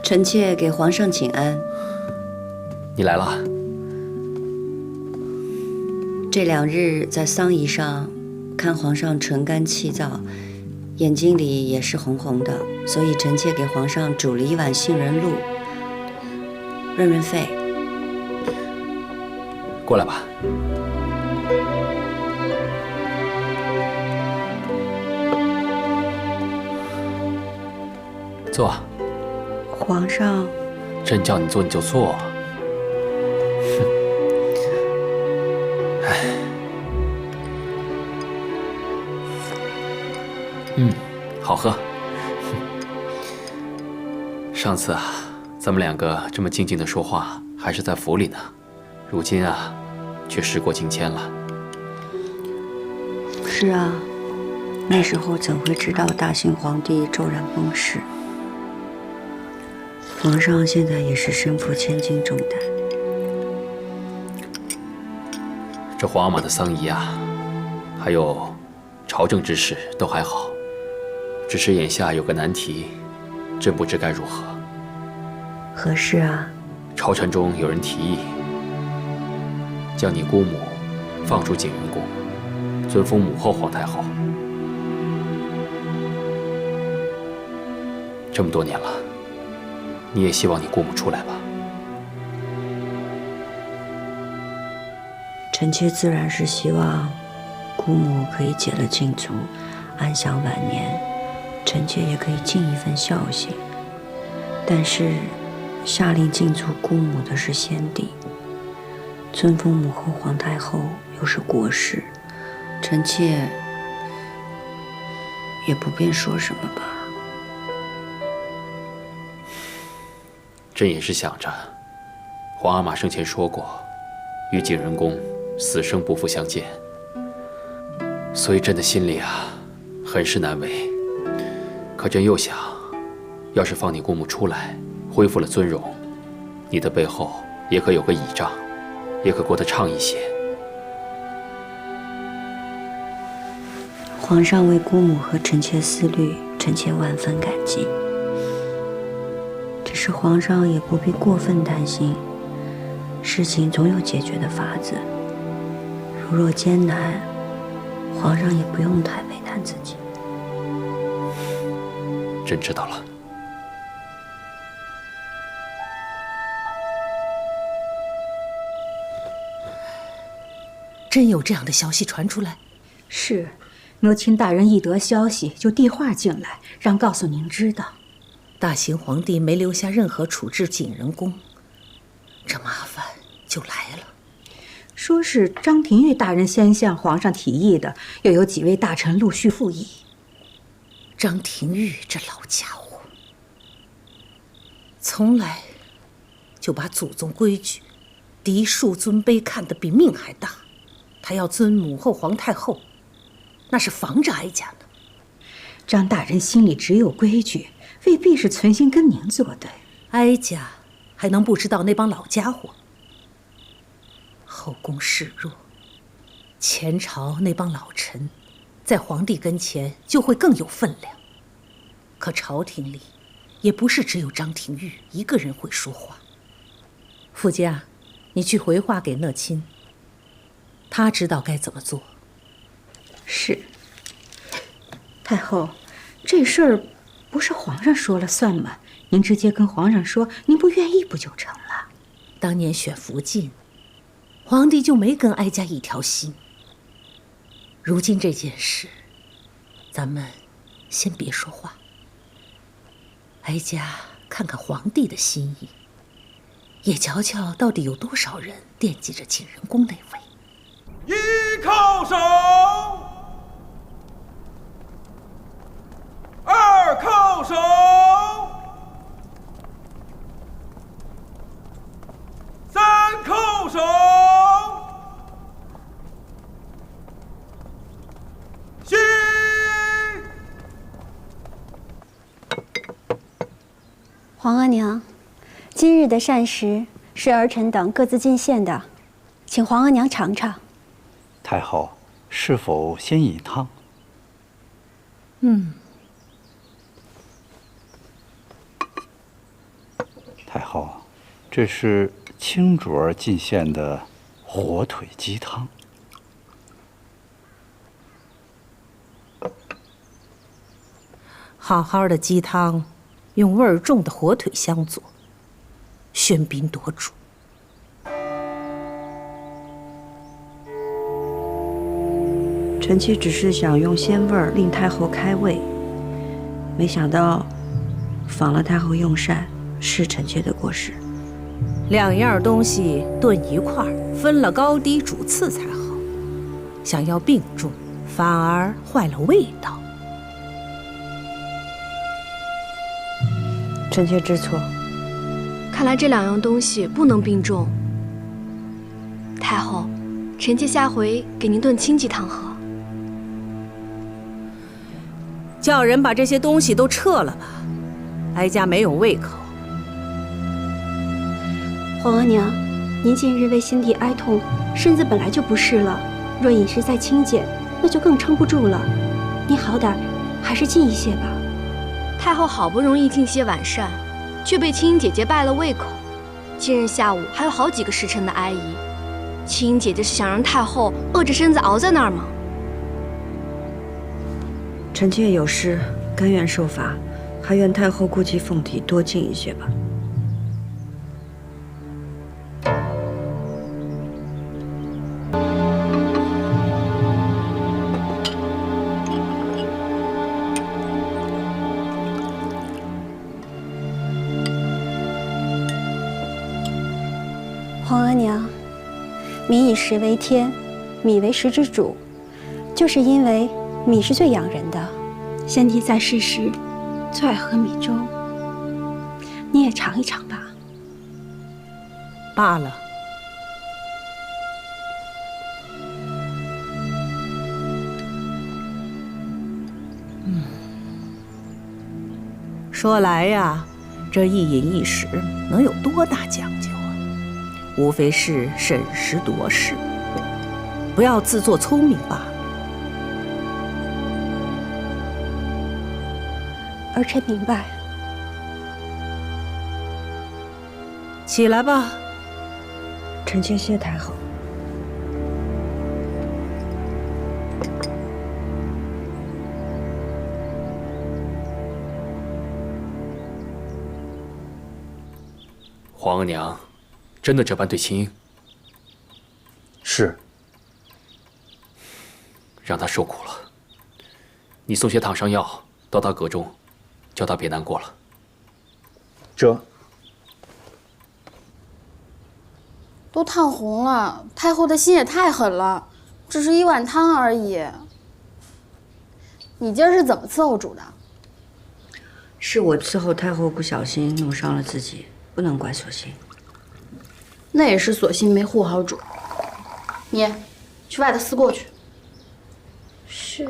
臣妾给皇上请安。你来了。这2日在丧仪上，看皇上唇干气燥，眼睛里也是红红的，所以臣妾给皇上煮了1碗杏仁露，润润肺。过来吧。坐。皇上，朕叫你坐你就坐。哼，哎，好喝。上次啊，咱们2个这么静静的说话，还是在府里呢。如今啊，却时过境迁了。是啊，那时候怎会知道大清皇帝骤然崩逝？皇上现在也是身负千斤重担。这皇阿玛的丧仪啊，还有朝政之事都还好，只是眼下有个难题，朕不知该如何。何事啊？朝臣中有人提议，将你姑母放出景仁宫，尊封母后皇太后。这么多年了，你也希望你姑母出来吧？臣妾自然是希望姑母可以解了禁足，安享晚年，臣妾也可以尽一份孝心。但是下令禁足姑母的是先帝，尊封母后皇太后又是国事，臣妾也不便说什么吧。朕也是想着，皇阿玛生前说过，与景仁宫死生不复相见，所以朕的心里啊，很是难为。可朕又想，要是放你姑母出来，恢复了尊荣，你的背后也可有个倚仗，也可过得畅一些。皇上为姑母和臣妾思虑，臣妾万分感激。只是皇上也不必过分担心，事情总有解决的法子。如若艰难，皇上也不用太为难自己。朕知道了。真有这样的消息传出来？是，母亲大人一得消息就递话进来，让告诉您知道。大行皇帝没留下任何处置景仁宫，这麻烦就来了。说是张廷玉大人先向皇上提议的，又有几位大臣陆续附议。张廷玉这老家伙，从来就把祖宗规矩、嫡庶尊卑看得比命还大。他要尊母后皇太后，那是防着哀家呢。张大人心里只有规矩，未必是存心跟您作对。哀家还能不知道那帮老家伙？后宫势弱，前朝那帮老臣在皇帝跟前就会更有分量。可朝廷里也不是只有张廷玉一个人会说话。傅家，你去回话给讷亲，他知道该怎么做。是。太后，这事儿不是皇上说了算吗？您直接跟皇上说您不愿意不就成了？当年选福晋，皇帝就没跟哀家一条心。如今这件事，咱们先别说话。哀家看看皇帝的心意，也瞧瞧到底有多少人惦记着景仁宫那位。一叩首，二叩首，三叩首，起！皇额娘，今日的膳食是儿臣等各自进献的，请皇额娘尝尝。太后，是否先饮汤？后，这是清浊进献的火腿鸡汤。好好的鸡汤，用味儿重的火腿相佐，喧宾夺主。臣妾只是想用鲜味儿令太后开胃，没想到访了太后用膳，是臣妾的过失。两样东西炖一块儿，分了高低主次才好。想要并重，反而坏了味道。臣妾知错。看来这两样东西不能并重。太后，臣妾下回给您炖清鸡汤喝。叫人把这些东西都撤了吧，哀家没有胃口。皇额娘，您近日为心底哀痛，身子本来就不适了，若饮食再清简，那就更撑不住了。您好歹还是禁一些吧。太后好不容易尽些晚膳，却被青音姐姐败了胃口。今日下午还有好几个时辰的哀仪，青音姐姐是想让太后饿着身子熬在那儿吗？臣妾有失，甘愿受罚，还愿太后顾及凤体，多进一些吧。皇额娘，民以食为天，米为食之主，就是因为米是最养人的。先帝在世时最爱喝米粥，你也尝一尝吧。罢了。说来呀，这一饮一食能有多大讲究啊？无非是审时度势，不要自作聪明罢了。儿臣明白。起来吧。臣妾谢太后。皇额娘，真的这般对青音？是。让她受苦了。你送些躺伤药到她阁中，叫她别难过了。这都烫红了，太后的心也太狠了，只是一碗汤而已。你今儿是怎么伺候煮的？是我伺候太后不小心弄伤了自己，不能怪索性。那也是索性没护好煮。你去外头思过去。是。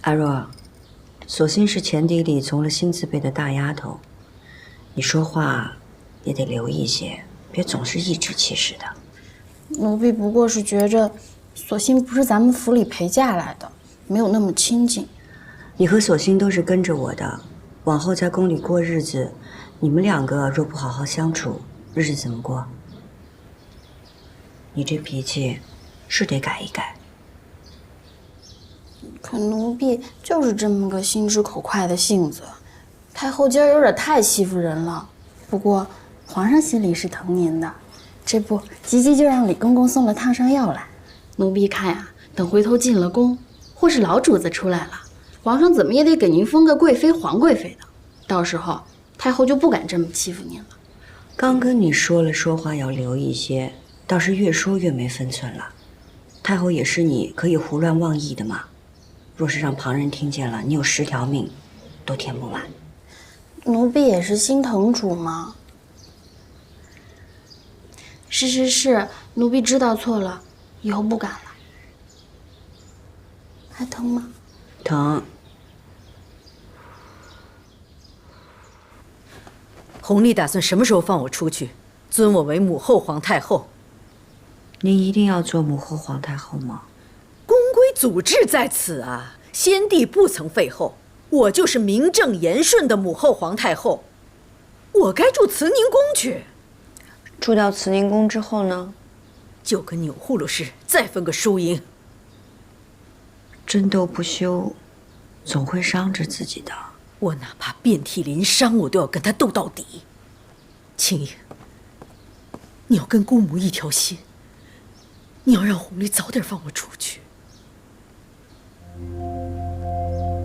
阿若，索性是前邸里从了新字辈的大丫头，你说话也得留意些，别总是颐指气使的。奴婢不过是觉着，索性不是咱们府里陪嫁来的，没有那么亲近。你和索性都是跟着我的，往后在宫里过日子，你们两个若不好好相处，日子怎么过？你这脾气是得改一改。可奴婢就是这么个心直口快的性子，太后今儿有点太欺负人了。不过皇上心里是疼您的，这不急急就让李公公送了烫伤药来。奴婢看呀，等回头进了宫，或是老主子出来了，皇上怎么也得给您封个贵妃、皇贵妃的，到时候太后就不敢这么欺负您了。刚跟你说了，说话要留一些，倒是越说越没分寸了。太后也是你可以胡乱妄议的嘛。若是让旁人听见了，你有10条命都填不完。奴婢也是心疼主嘛。是，奴婢知道错了，以后不敢了。还疼吗？疼。弘历打算什么时候放我出去，尊我为母后皇太后？您一定要做母后皇太后吗？宫规祖制在此啊，先帝不曾废后，我就是名正言顺的母后皇太后，我该住慈宁宫去。住到慈宁宫之后呢，就跟钮祜禄氏再分个输赢。争斗不休，总会伤着自己的。我哪怕遍体鳞伤，我都要跟他斗到底。青英，你要跟姑母一条心，你要让弘历早点放我出去。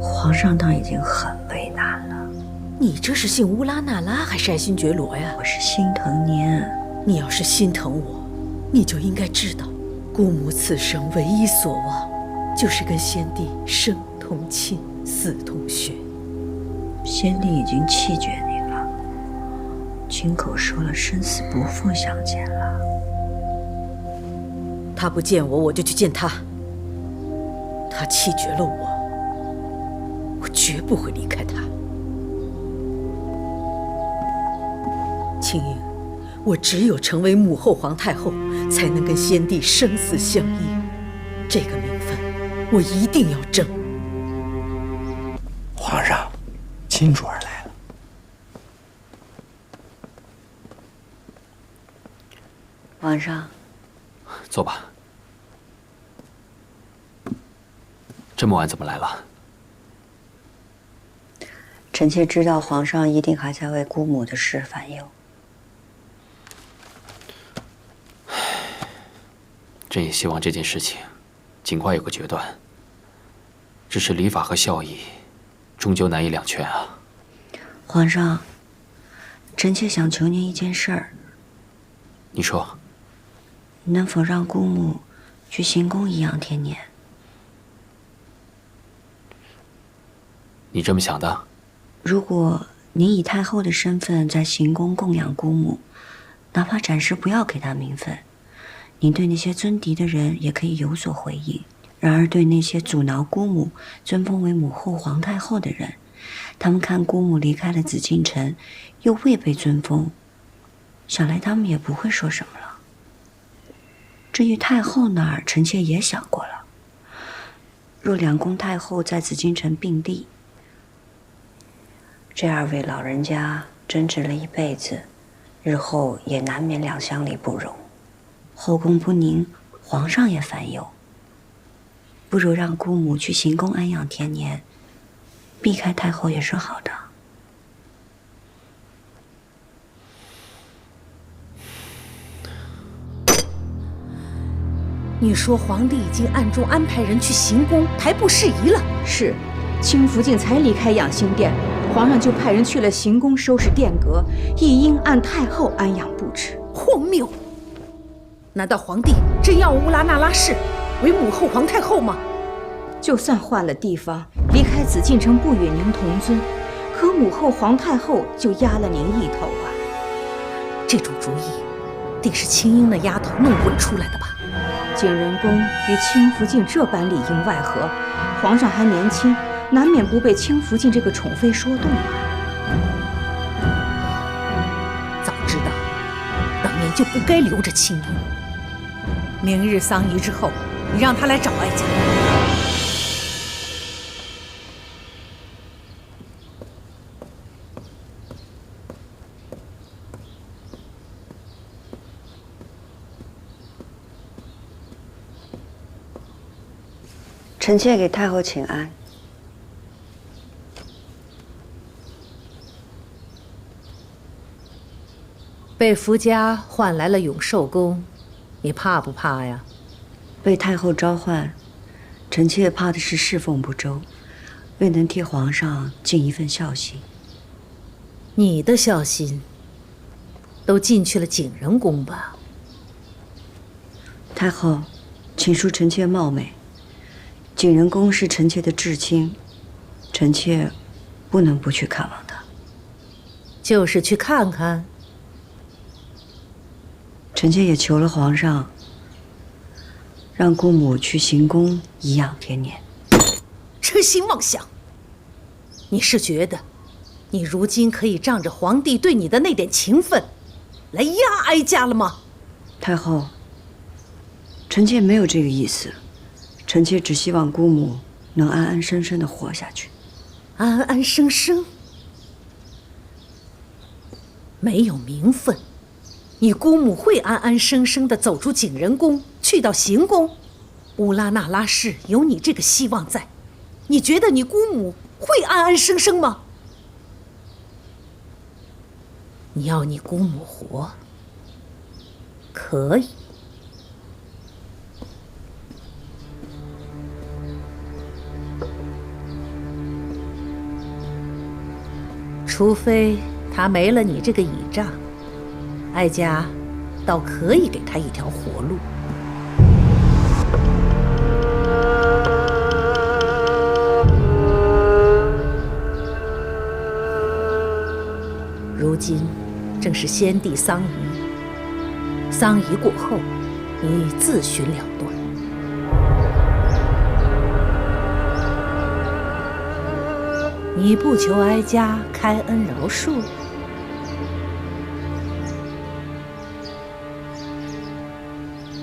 皇上倒已经很为难了。你这是信乌拉那拉还是爱新觉罗呀？我是心疼您。你要是心疼我，你就应该知道，姑母此生唯一所望，就是跟先帝生同亲，死同穴。先帝已经弃绝您了，亲口说了生死不复相见了。他不见我，我就去见他。他弃绝了我，我绝不会离开他。青英，我只有成为母后皇太后，才能跟先帝生死相依。这个名分，我一定要争。皇上，金主儿来了。皇上，坐吧。这么晚怎么来了？臣妾知道皇上一定还在为姑母的事烦忧。朕也希望这件事情尽快有个决断。只是礼法和孝义，终究难以两全啊。皇上，臣妾想求您一件事儿。你说。能否让姑母去行宫颐养天年？你这么想的？如果您以太后的身份在行宫供养姑母，哪怕暂时不要给她名分，您对那些尊嫡的人也可以有所回应。然而对那些阻挠姑母尊封为母后皇太后的人，他们看姑母离开了紫禁城，又未被尊封，想来他们也不会说什么了。至于太后那儿，臣妾也想过了。若两宫太后在紫禁城并立，这二位老人家争执了一辈子，日后也难免两相里不容，后宫不宁，皇上也烦忧。不如让姑母去行宫安养天年，避开太后也是好的。你说皇帝已经暗中安排人去行宫排布事宜了？是，清福晋才离开养心殿，皇上就派人去了行宫收拾殿阁，亦应按太后安养布置。荒谬！难道皇帝真要乌拉那拉氏为母后皇太后吗？就算换了地方，离开紫禁城不与您同尊，可母后皇太后就压了您一头啊！这种主意，定是青英那丫头弄混出来的吧？景仁宫与清福晋这般里应外合，皇上还年轻，难免不被清福晋这个宠妃说动啊。早知道，当年就不该留着青英。明日丧仪之后，你让她来找哀家。臣妾给太后请安。被福家换来了永寿宫，你怕不怕呀？被太后召唤，臣妾怕的是侍奉不周，未能替皇上尽一份孝心。你的孝心都进去了景仁宫吧？太后，请恕臣妾冒昧。景仁宫是臣妾的至亲，臣妾不能不去看望他。就是去看看。臣妾也求了皇上，让姑母去行宫颐养天年。痴心妄想！你是觉得，你如今可以仗着皇帝对你的那点情分，来压哀家了吗？太后，臣妾没有这个意思。臣妾只希望姑母能安安生生的活下去。安安生生，没有名分，你姑母会安安生生的走出景仁宫，去到行宫。乌拉那拉氏有你这个希望在，你觉得你姑母会安安生生吗？你要你姑母活，可以。除非他没了你这个倚仗，哀家倒可以给他一条活路。如今正是先帝丧仪，丧仪过后，你自寻了断。你不求哀家开恩饶恕，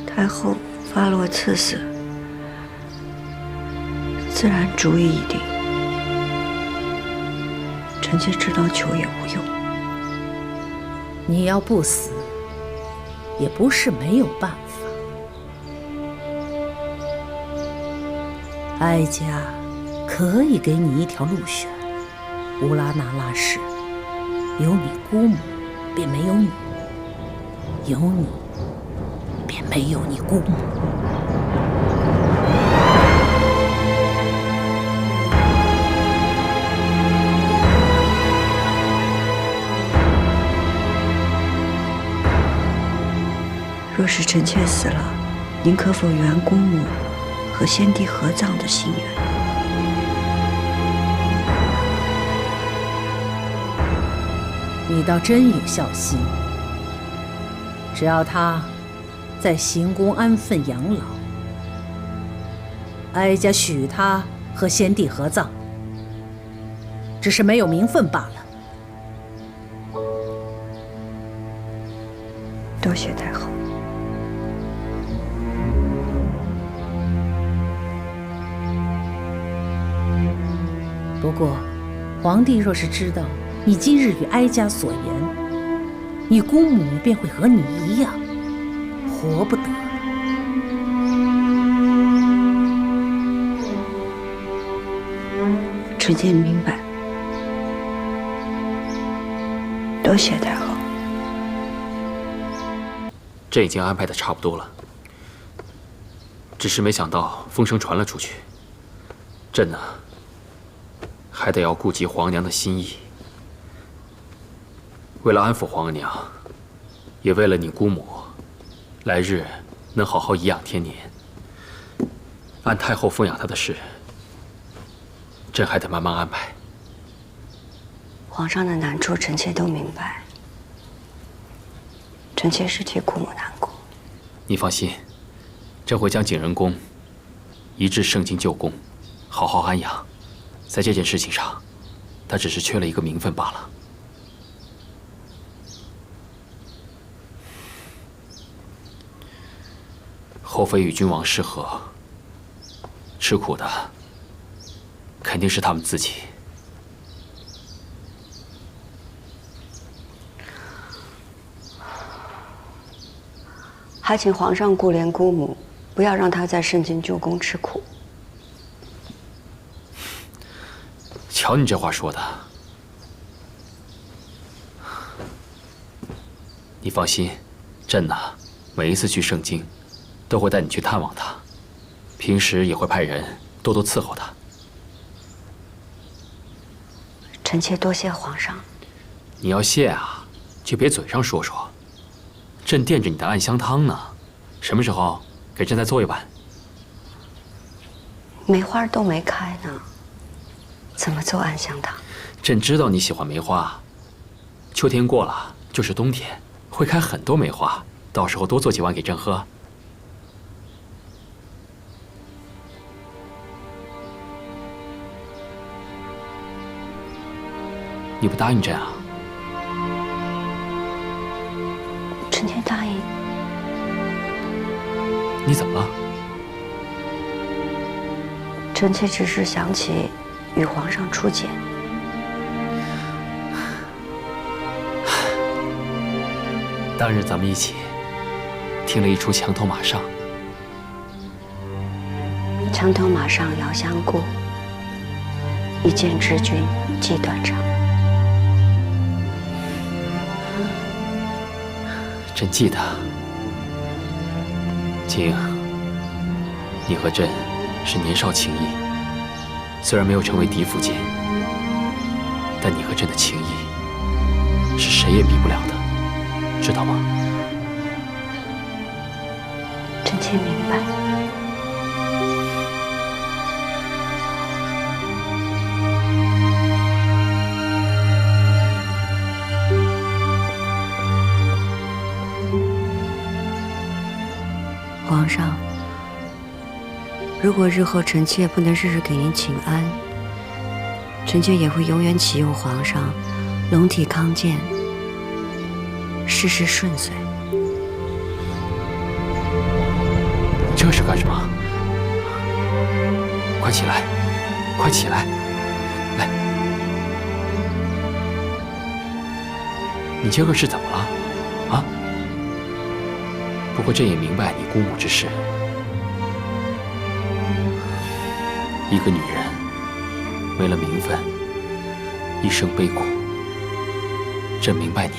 太后发落赐死，自然主意已定。臣妾知道求也无用。你要不死，也不是没有办法。哀家可以给你一条路选。乌拉那拉氏，有你姑母，便没有你；有你，便没有你姑母。若是臣妾死了，您可否圆姑母和先帝合葬的心愿？你倒真有孝心。只要他在行宫安分养老，哀家许他和先帝合葬，只是没有名分罢了。多谢太后。不过，皇帝若是知道你今日与哀家所言，你姑母便会和你一样，活不得。臣妾明白，多谢太后。朕已经安排的差不多了，只是没想到风声传了出去，朕呢，还得要顾及皇娘的心意。为了安抚皇额娘，也为了你姑母，来日能好好颐养天年，按太后奉养她的事，朕还得慢慢安排。皇上的难处，臣妾都明白。臣妾是替姑母难过。你放心，朕会将景仁宫移至圣经旧宫，好好安养。在这件事情上，他只是缺了一个名分罢了。后妃与君王失和，吃苦的肯定是他们自己。还请皇上顾怜姑母，不要让她在圣经旧宫吃苦。瞧你这话说的，你放心，朕呢，每一次去圣经，都会带你去探望她，平时也会派人多多伺候她。臣妾多谢皇上。你要谢啊，就别嘴上说说。朕惦着你的暗香汤呢，什么时候给朕再做一碗？梅花都没开呢，怎么做暗香汤？朕知道你喜欢梅花，秋天过了就是冬天，会开很多梅花，到时候多做几碗给朕喝。你不答应朕啊？臣妾答应。你怎么了？臣妾只是想起与皇上初见。当日咱们一起听了一出墙头马上。墙头马上遥相顾，一见知君即断肠。朕记得。景，你和朕是年少情谊，虽然没有成为嫡父间，但你和朕的情谊是谁也比不了的，知道吗？臣妾明白。皇上，如果日后臣妾不能日日给您请安，臣妾也会永远祈佑皇上龙体康健，事事顺遂。这是干什么？快起来，快起来！来，你今儿是怎么了？啊？不过朕也明白你姑母之事。一个女人为了名分，一生悲苦。朕明白你，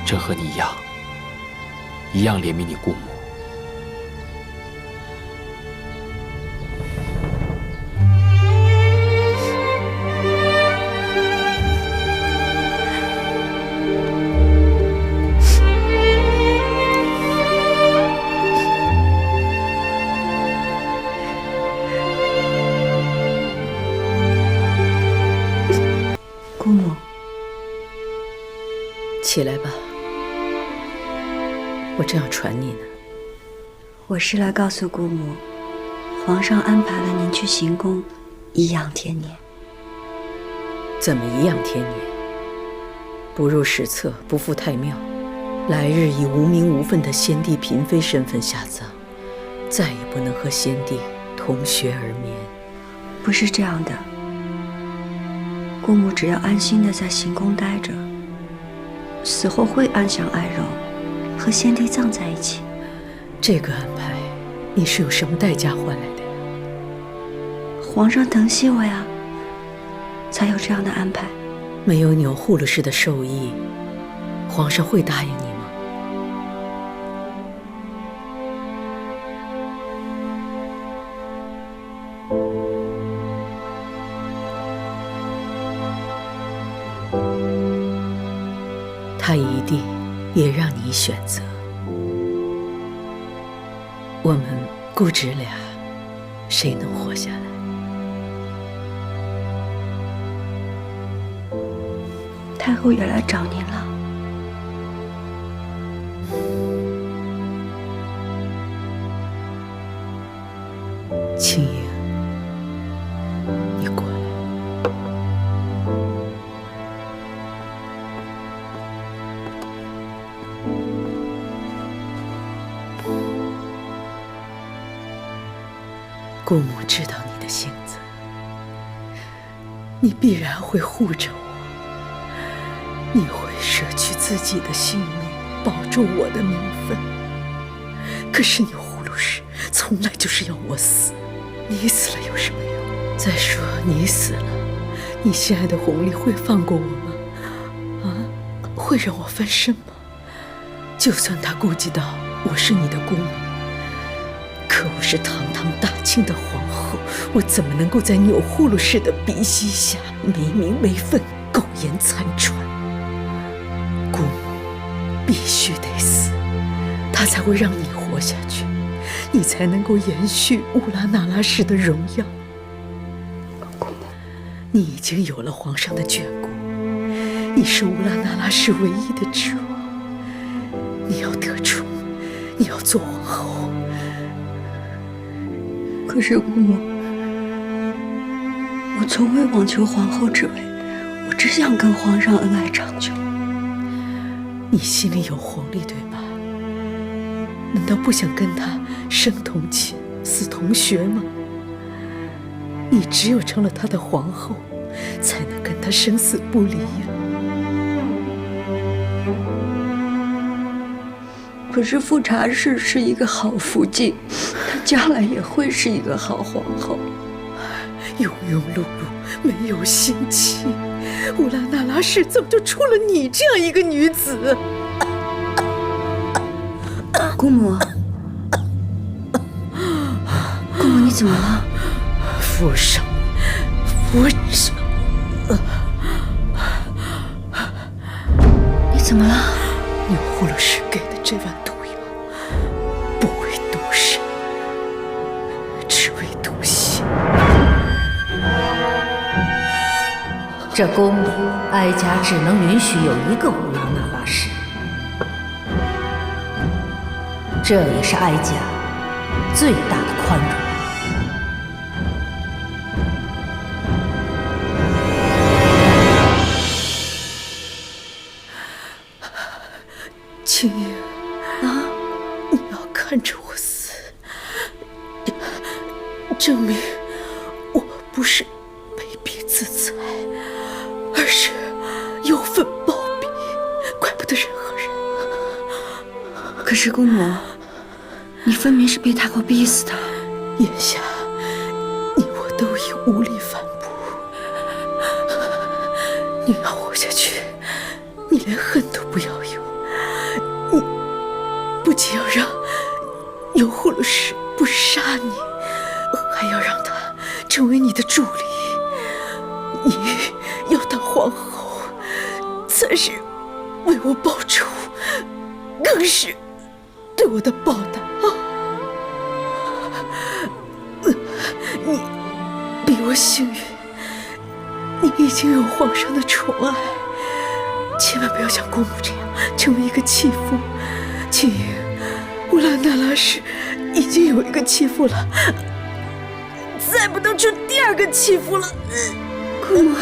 朕和你一样怜悯你姑母。姑母，起来吧，我正要传你呢。我是来告诉姑母，皇上安排了您去行宫颐养天年。怎么颐养天年？不入史册，不赴太庙，来日以无名无分的先帝嫔妃身份下葬，再也不能和先帝同穴而眠。不是这样的，姑母只要安心的在行宫待着，死后会安享爱肉，和先帝葬在一起。这个安排，你是有什么代价换来的呀？皇上疼惜我呀，才有这样的安排。没有钮祜禄氏的授意，皇上会答应你吗？他一定也让你选择。我们姑侄俩，谁能活下来？太后也来找您了。青莹，你过来。姑母知道你的性子，你必然会护着我，你会舍去自己的性命，保住我的名分。可是钮祜禄氏从来就是要我死，你死了有什么用？再说你死了，你心爱的弘历会放过我吗？啊，会让我翻身吗？就算他顾及到我是你的姑母，可我是堂堂大清的皇后，我怎么能够在钮祜禄氏的鼻息下没名没分，苟延残喘？姑母必须得死，他才会让你活下去，你才能够延续乌拉那拉氏的荣耀。你已经有了皇上的眷顾，你是乌拉那拉氏唯一的指望，你要得宠，你要做皇后。可是姑母，我从未妄求皇后之位，我只想跟皇上恩爱长久。你心里有弘历对吧？难道不想跟他生同寝，死同穴吗？你只有成了他的皇后，才能跟他生死不离呀。可是富察氏是一个好福晋，她将来也会是一个好皇后。庸庸碌碌，没有心气，乌拉那拉氏怎么就出了你这样一个女子？姑母，姑母，你怎么了？佛上，你怎么了？你呼噜氏给的这碗毒药，不为毒身，只为毒心。这宫里，哀家只能允许有一个乌拉那拉氏，这也是哀家最大的宽容。青莹啊，你要看着我死，证明我不是卑鄙自裁，而是有份报比，怪不得任何人。可是姑母，你分明是被太后逼死的。眼下你我都已无力反驳，你要活下去，你连恨都不要有。你不仅要让有呼噜氏不杀你，还要让他成为你的助理。你要当皇后，才是为我报仇，更是对我的报答。你比我幸运，你已经有皇上的宠爱，千万不要像姑母这样成为一个弃妇。青莹，乌拉那拉氏已经有一个弃妇了，再不能出第二个弃妇了。姑母，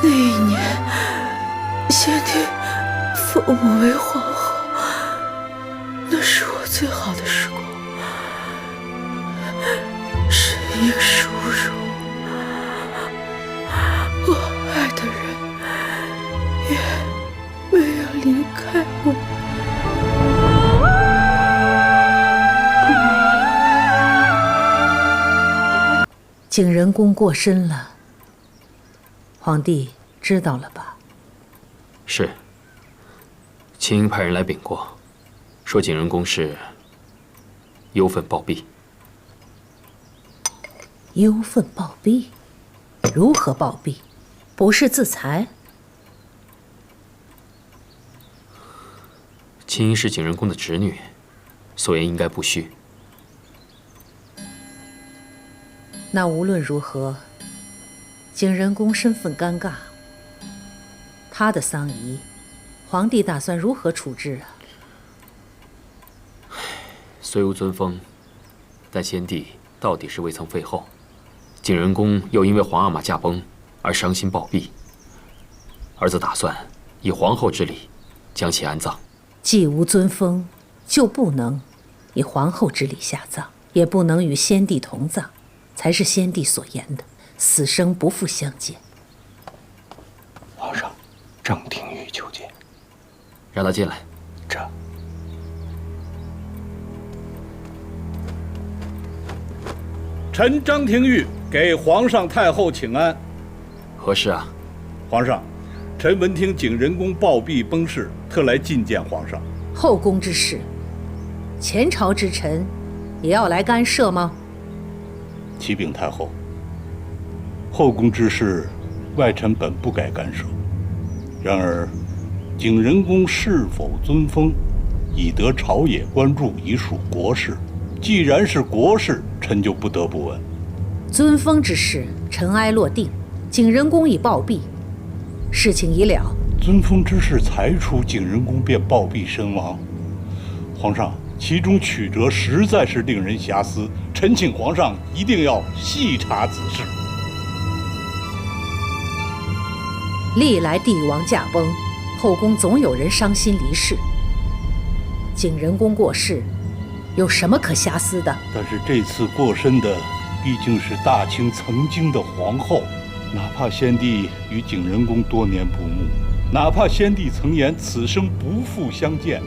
那一年，先帝封我为皇后，那是我最好的时光，身也殊荣，我爱的人也没有离开我。景仁宫过身了，皇帝知道了吧？是。秦英派人来禀过，说景仁宫是忧愤暴毙。忧愤暴毙？如何暴毙？不是自裁？秦英是景仁宫的侄女，所言应该不虚。那无论如何，景仁宫身份尴尬，他的丧仪，皇帝打算如何处置啊？虽无尊封，但先帝到底是未曾废后，景仁宫又因为皇阿玛驾崩而伤心暴毙，儿子打算以皇后之礼将其安葬。既无尊封，就不能以皇后之礼下葬，也不能与先帝同葬，才是先帝所言的死生不复相见。皇上，张廷玉求见。让他进来。这。臣张廷玉给皇上太后请安。何事啊？皇上，臣闻听景仁宫暴毙崩逝，特来觐见皇上。后宫之事，前朝之臣也要来干涉吗？启禀太后，后宫之事，外臣本不该干涉。然而，景仁宫是否尊封，已得朝野关注，已属国事。既然是国事，臣就不得不问。尊封之事，尘埃落定，景仁宫已暴毙，事情已了。尊封之事才出，景仁宫便暴毙身亡。皇上，其中曲折实在是令人遐思，臣请皇上一定要细查此事。历来帝王驾崩，后宫总有人伤心离世。景仁公过世，有什么可遐思的？但是这次过身的毕竟是大清曾经的皇后，哪怕先帝与景仁公多年不睦，哪怕先帝曾言此生不复相见，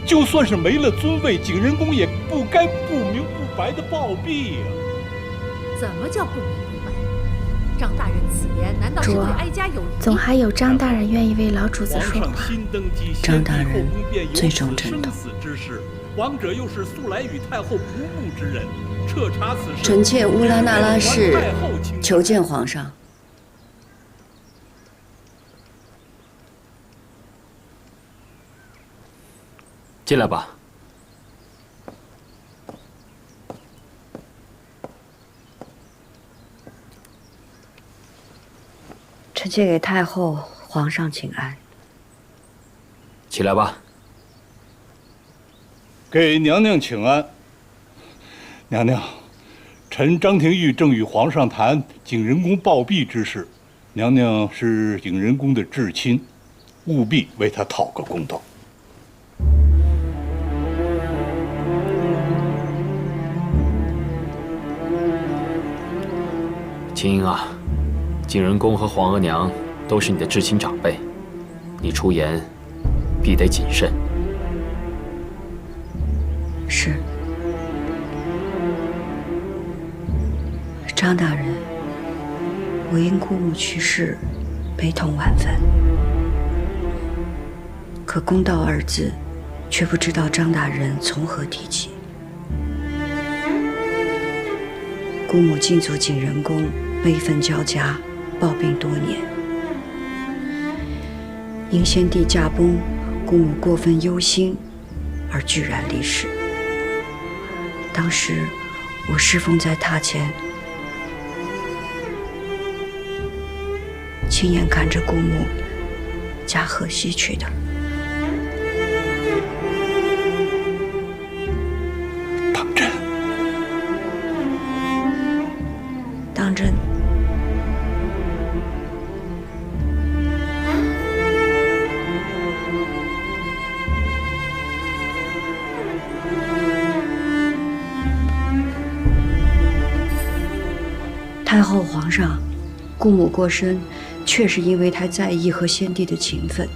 就算是没了尊位，景仁公也不该不明不白的暴毙呀！怎么叫不明不白？张大人此言难道是对哀家有疑？总还有张大人愿意为老主子说话。张大人最重朕的。王者又是素来与太后不睦之人，彻查此事。臣妾乌拉那拉氏求见皇上。进来吧。臣妾给太后、皇上请安。起来吧。给娘娘请安。娘娘，臣张廷玉正与皇上谈景仁公暴毙之事，娘娘是景仁公的至亲，务必为他讨个公道。青英啊，景仁公和皇额娘都是你的至亲长辈，你出言必得谨慎。是。张大人，我因姑母去世，悲痛万分。可公道二字，却不知道张大人从何提起。姑母进祖景仁宫，悲愤交加，抱病多年。因先帝驾崩，姑母过分忧心，而居然离世。当时我侍奉在榻前，亲眼看着姑母驾鹤西去的。当真？当真。太后、皇上，姑母过身，确是因为太在意和先帝的情分。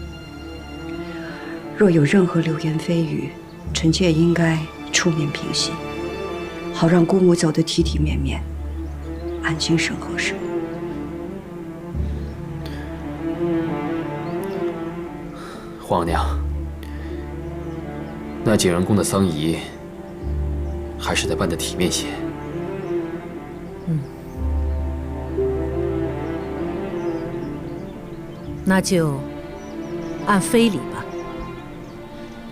若有任何流言蜚语，臣妾应该出面平息，好让姑母走得体体面面，安心身后事。皇娘，那景仁宫的丧仪，还是得办得体面些。那就按非礼吧，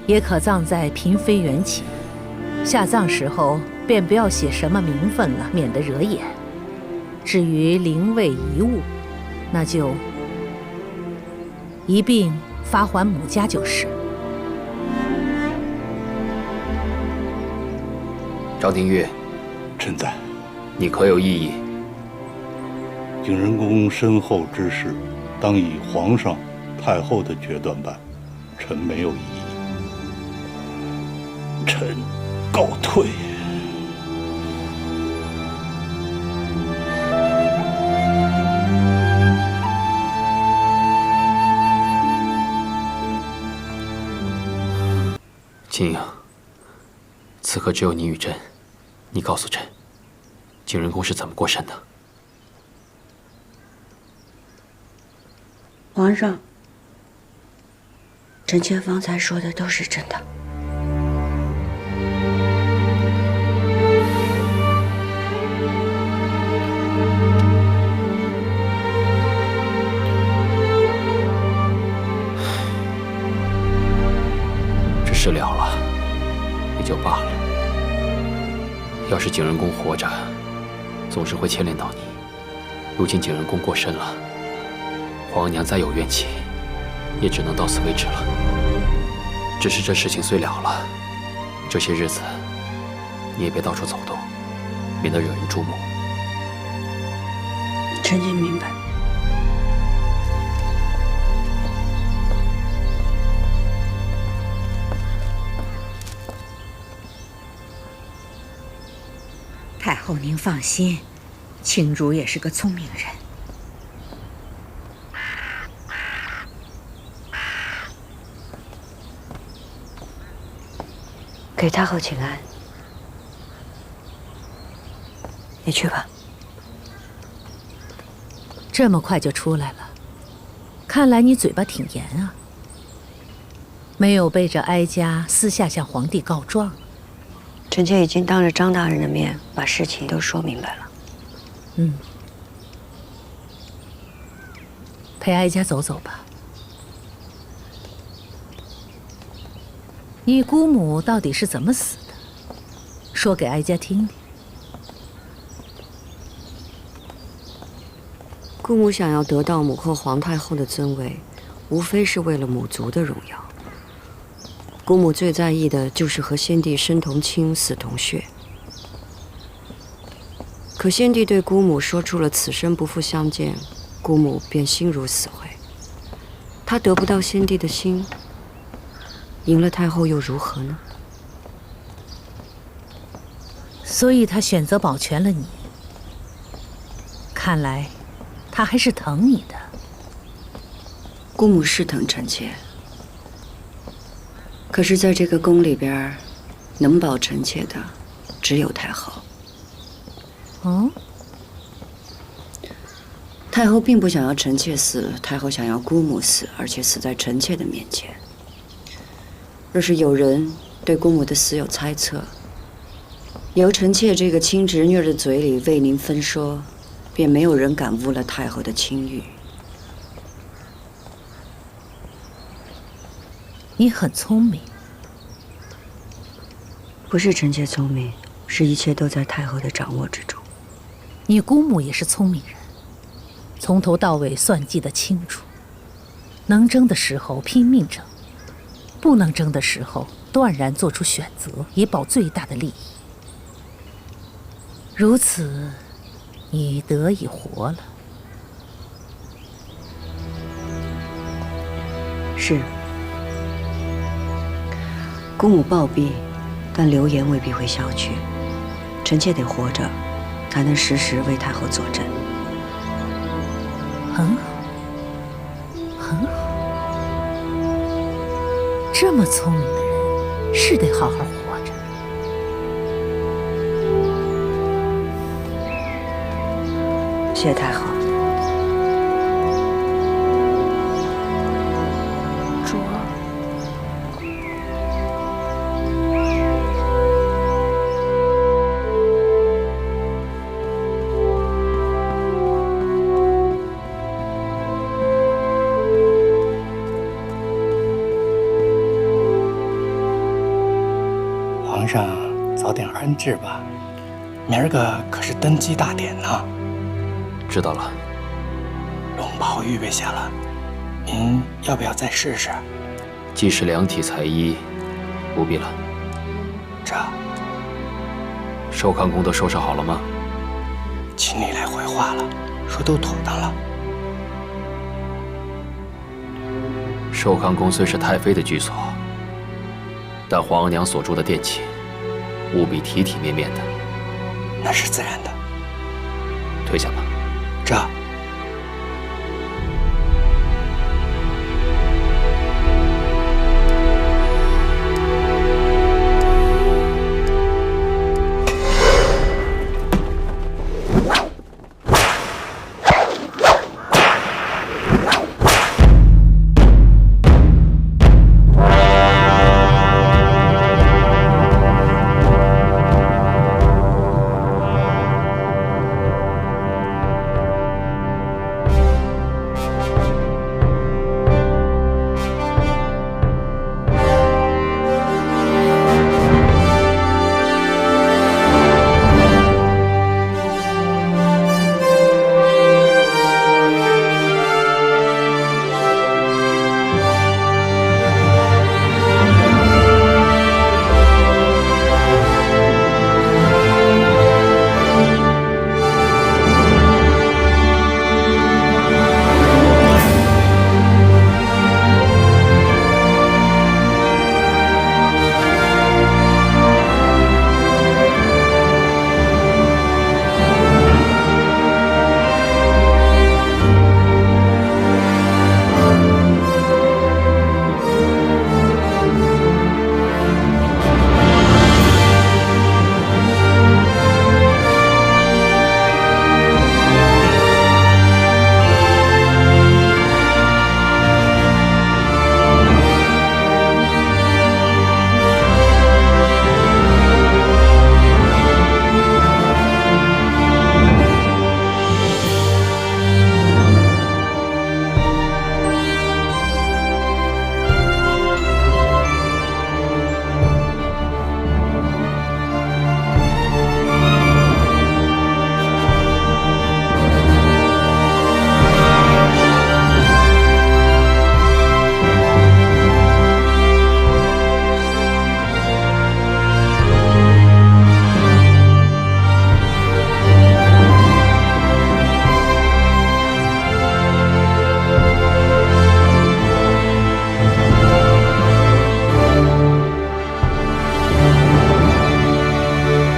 也可葬在嫔妃缘寝。下葬时候便不要写什么名分了，免得惹眼。至于灵位遗物，那就一并发还母家就是。张廷玉，臣在。你可有异议？景仁公身后之事，当以皇上、太后的决断办，臣没有异议。臣告退。青英，此刻只有你与朕，你告诉朕，景仁公是怎么过身的？皇上，臣妾方才说的都是真的。这事了了，也就罢了。要是景仁公活着，总是会牵连到你。如今景仁公过身了，皇额娘再有怨气，也只能到此为止了。只是这事情虽了了，这些日子你也别到处走动，免得惹人注目。臣妾明白。太后您放心，青竹也是个聪明人。给太后请安。你去吧。这么快就出来了，看来你嘴巴挺严啊，没有背着哀家私下向皇帝告状。臣妾已经当着张大人的面把事情都说明白了。陪哀家走走吧。你姑母到底是怎么死的？说给哀家听。姑母想要得到母后皇太后的尊位，无非是为了母族的荣耀。姑母最在意的就是和先帝生同亲，死同血。可先帝对姑母说出了此生不复相见，姑母便心如死灰。她得不到先帝的心，赢了太后又如何呢？所以她选择保全了你。看来她还是疼你的。姑母是疼臣妾，可是在这个宫里边，能保臣妾的只有太后。哦，太后并不想要臣妾死，太后想要姑母死，而且死在臣妾的面前。若是有人对姑母的死有猜测，由臣妾这个亲侄女的嘴里为您分说，便没有人敢污了太后的清誉。你很聪明。不是臣妾聪明，是一切都在太后的掌握之中。你姑母也是聪明人，从头到尾算计得清楚，能争的时候拼命争，不能争的时候断然做出选择，以保最大的利益。如此，你得以活了。是。姑母暴毙，但流言未必会消去。臣妾得活着，才能时时为太后坐镇。很好，很好。这么聪明的人，是得好好活着。谢太后。主儿。皇上早点安置吧，明儿个可是登基大典呢。知道了。龙袍预备下了，您要不要再试试？既是量体裁衣，不必了。这寿康宫都收拾好了吗？秦理来回话了，说都妥当了。寿康宫虽是太妃的居所，但皇额娘所住的殿寝，务必体体面面的。那是自然的。退下吧。这